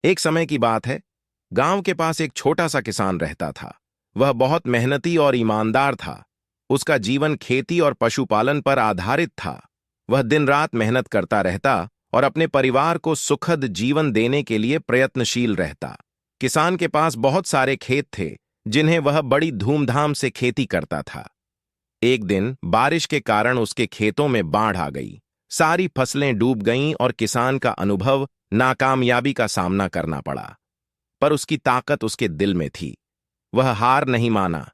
एक समय की बात है। गांव के पास एक छोटा सा किसान रहता था। वह बहुत मेहनती और ईमानदार था। उसका जीवन खेती और पशुपालन पर आधारित था। वह दिन रात मेहनत करता रहता और अपने परिवार को सुखद जीवन देने के लिए प्रयत्नशील रहता। किसान के पास बहुत सारे खेत थे, जिन्हें वह बड़ी धूमधाम से खेती करता था। एक दिन बारिश के कारण उसके खेतों में बाढ़ आ गई। सारी फसलें डूब गईं और किसान का अनुभव नाकामयाबी का सामना करना पड़ा। पर उसकी ताकत उसके दिल में थी। वह हार नहीं माना।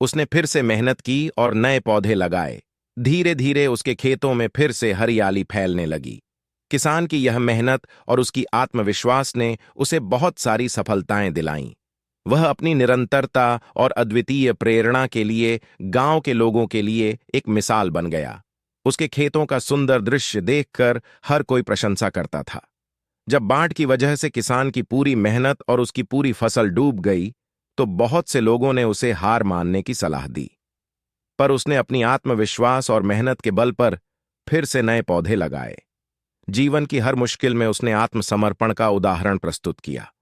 उसने फिर से मेहनत की और नए पौधे लगाए। धीरे धीरे उसके खेतों में फिर से हरियाली फैलने लगी। किसान की यह मेहनत और उसकी आत्मविश्वास ने उसे बहुत सारी सफलताएं दिलाईं। वह अपनी निरंतरता और अद्वितीय प्रेरणा के लिए गांव के लोगों के लिए एक मिसाल बन गया। उसके खेतों का सुंदर दृश्य देखकर हर कोई प्रशंसा करता था। जब बाढ़ की वजह से किसान की पूरी मेहनत और उसकी पूरी फसल डूब गई, तो बहुत से लोगों ने उसे हार मानने की सलाह दी। पर उसने अपनी आत्मविश्वास और मेहनत के बल पर फिर से नए पौधे लगाए। जीवन की हर मुश्किल में उसने आत्मसमर्पण का उदाहरण प्रस्तुत किया।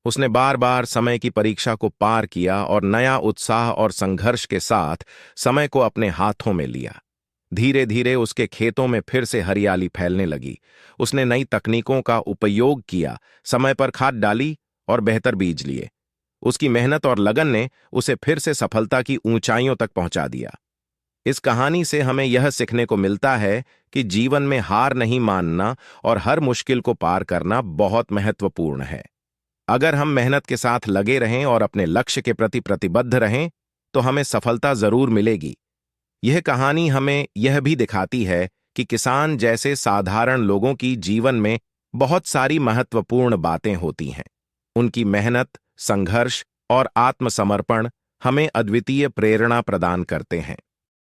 उसने बार बार समय की परीक्षा को पार किया और नया उत्साह और संघर्ष के साथ समय को अपने हाथों में लिया। धीरे धीरे उसके खेतों में फिर से हरियाली फैलने लगी। उसने नई तकनीकों का उपयोग किया, समय पर खाद डाली और बेहतर बीज लिए। उसकी मेहनत और लगन ने उसे फिर से सफलता की ऊंचाइयों तक पहुंचा दिया। इस कहानी से हमें यह सीखने को मिलता है कि जीवन में हार नहीं मानना और हर मुश्किल को पार करना बहुत महत्वपूर्ण है। अगर हम मेहनत के साथ लगे रहें और अपने लक्ष्य के प्रति प्रतिबद्ध रहें, तो हमें सफलता जरूर मिलेगी। यह कहानी हमें यह भी दिखाती है कि किसान जैसे साधारण लोगों की जीवन में बहुत सारी महत्वपूर्ण बातें होती हैं। उनकी मेहनत, संघर्ष और आत्मसमर्पण हमें अद्वितीय प्रेरणा प्रदान करते हैं।